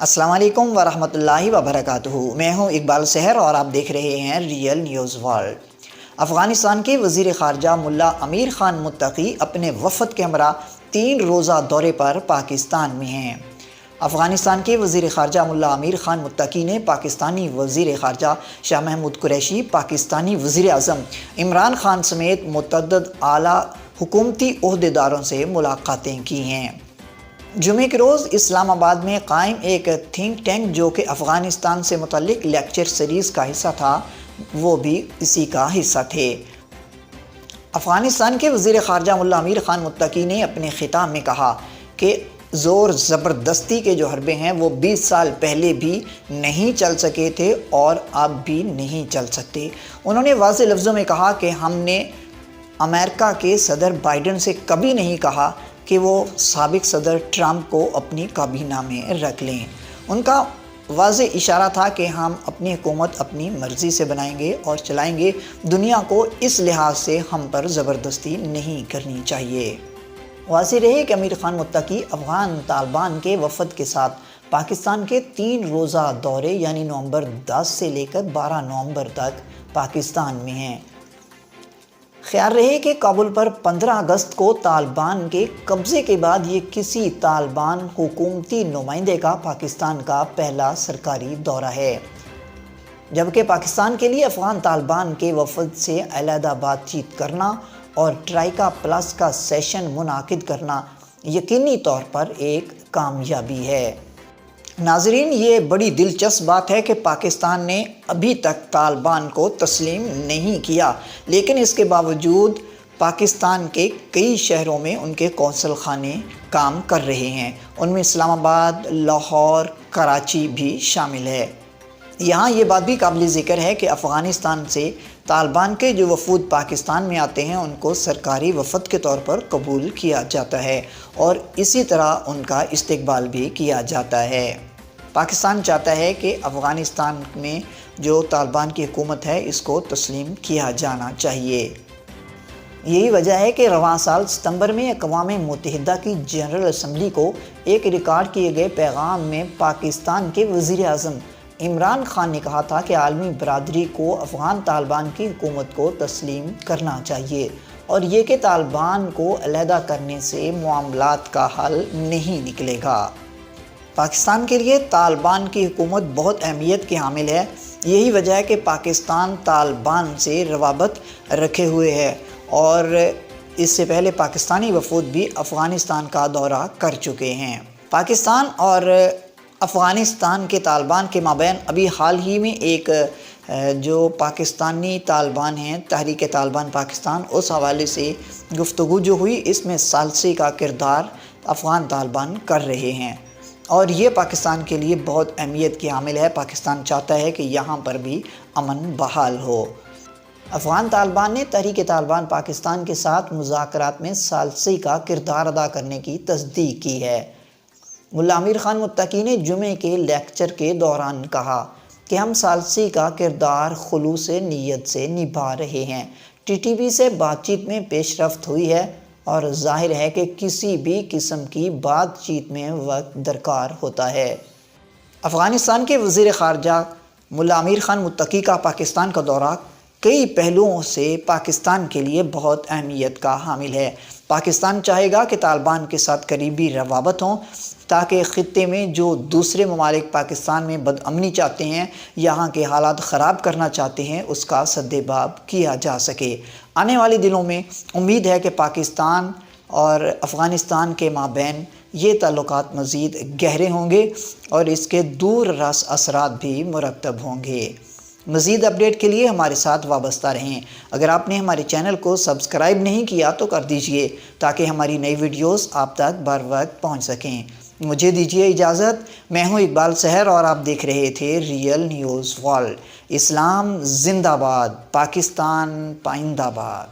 السلام علیکم ورحمۃ اللہ وبرکاتہ۔ میں ہوں اقبال سحر اور آپ دیکھ رہے ہیں ریئل نیوز ورلڈ۔ افغانستان کے وزیر خارجہ ملا امیر خان متقی اپنے وفد کے ہمراہ 3 روزہ دورے پر پاکستان میں ہیں۔ افغانستان کے وزیر خارجہ ملا امیر خان متقی نے پاکستانی وزیر خارجہ شاہ محمود قریشی، پاکستانی وزیر اعظم عمران خان سمیت متعدد اعلیٰ حکومتی عہدیداروں سے ملاقاتیں کی ہیں۔ جمعے کے روز اسلام آباد میں قائم ایک تھنک ٹینک جو کہ افغانستان سے متعلق لیکچر سیریز کا حصہ تھا، وہ بھی اسی کا حصہ تھے۔ افغانستان کے وزیر خارجہ ملا امیر خان متقی نے اپنے خطاب میں کہا کہ زور زبردستی کے جو حربے ہیں وہ 20 سال پہلے بھی نہیں چل سکے تھے اور اب بھی نہیں چل سکتے۔ انہوں نے واضح لفظوں میں کہا کہ ہم نے امریکہ کے صدر بائیڈن سے کبھی نہیں کہا کہ وہ سابق صدر ٹرمپ کو اپنی کابینہ میں رکھ لیں۔ ان کا واضح اشارہ تھا کہ ہم اپنی حکومت اپنی مرضی سے بنائیں گے اور چلائیں گے، دنیا کو اس لحاظ سے ہم پر زبردستی نہیں کرنی چاہیے۔ واضح رہے کہ امیر خان متقی افغان طالبان کے وفد کے ساتھ پاکستان کے 3 روزہ دورے یعنی نومبر 10 سے لے کر 12 نومبر تک پاکستان میں ہیں۔ خیال رہے کہ کابل پر 15 اگست کو طالبان کے قبضے کے بعد یہ کسی طالبان حکومتی نمائندے کا پاکستان کا پہلا سرکاری دورہ ہے، جبکہ پاکستان کے لیے افغان طالبان کے وفد سے علیحدہ بات چیت کرنا اور ٹرائیکا پلس کا سیشن منعقد کرنا یقینی طور پر ایک کامیابی ہے۔ ناظرین، یہ بڑی دلچسپ بات ہے کہ پاکستان نے ابھی تک طالبان کو تسلیم نہیں کیا، لیکن اس کے باوجود پاکستان کے کئی شہروں میں ان کے قونصل خانے کام کر رہے ہیں۔ ان میں اسلام آباد، لاہور، کراچی بھی شامل ہے۔ یہاں یہ بات بھی قابل ذکر ہے کہ افغانستان سے طالبان کے جو وفود پاکستان میں آتے ہیں ان کو سرکاری وفد کے طور پر قبول کیا جاتا ہے اور اسی طرح ان کا استقبال بھی کیا جاتا ہے۔ پاکستان چاہتا ہے کہ افغانستان میں جو طالبان کی حکومت ہے اس کو تسلیم کیا جانا چاہیے۔ یہی وجہ ہے کہ رواں سال ستمبر میں اقوام متحدہ کی جنرل اسمبلی کو ایک ریکارڈ کیے گئے پیغام میں پاکستان کے وزیر اعظم عمران خان نے کہا تھا کہ عالمی برادری کو افغان طالبان کی حکومت کو تسلیم کرنا چاہیے اور یہ کہ طالبان کو علیحدہ کرنے سے معاملات کا حل نہیں نکلے گا۔ پاکستان کے لیے طالبان کی حکومت بہت اہمیت کی حامل ہے۔ یہی وجہ ہے کہ پاکستان طالبان سے روابط رکھے ہوئے ہے اور اس سے پہلے پاکستانی وفود بھی افغانستان کا دورہ کر چکے ہیں۔ پاکستان اور افغانستان کے طالبان کے مابین ابھی حال ہی میں ایک جو پاکستانی طالبان ہیں، تحریک طالبان پاکستان، اس حوالے سے گفتگو جو ہوئی، اس میں ثالثی کا کردار افغان طالبان کر رہے ہیں اور یہ پاکستان کے لیے بہت اہمیت کی حامل ہے۔ پاکستان چاہتا ہے کہ یہاں پر بھی امن بحال ہو۔ افغان طالبان نے تحریک طالبان پاکستان کے ساتھ مذاکرات میں ثالثی کا کردار ادا کرنے کی تصدیق کی ہے۔ ملا امیر خان متقی نے جمعے کے لیکچر کے دوران کہا کہ ہم ثالثی کا کردار خلوص نیت سے نبھا رہے ہیں۔ ٹی ٹی پی سے بات چیت میں پیش رفت ہوئی ہے اور ظاہر ہے کہ کسی بھی قسم کی بات چیت میں وقت درکار ہوتا ہے۔ افغانستان کے وزیر خارجہ ملا امیر خان متقی کا پاکستان کا دورہ کئی پہلوؤں سے پاکستان کے لیے بہت اہمیت کا حامل ہے۔ پاکستان چاہے گا کہ طالبان کے ساتھ قریبی روابط ہوں تاکہ خطے میں جو دوسرے ممالک پاکستان میں بدامنی چاہتے ہیں، یہاں کے حالات خراب کرنا چاہتے ہیں، اس کا سدباب کیا جا سکے۔ آنے والے دنوں میں امید ہے کہ پاکستان اور افغانستان کے مابین یہ تعلقات مزید گہرے ہوں گے اور اس کے دور رس اثرات بھی مرتب ہوں گے۔ مزید اپڈیٹ کے لیے ہمارے ساتھ وابستہ رہیں۔ اگر آپ نے ہمارے چینل کو سبسکرائب نہیں کیا تو کر دیجئے تاکہ ہماری نئی ویڈیوز آپ تک بر وقت پہنچ سکیں۔ مجھے دیجیے اجازت۔ میں ہوں اقبال سحر اور آپ دیکھ رہے تھے ریئل نیوز ورلڈ۔ اسلام زندہ باد، پاکستان پائندہ باد۔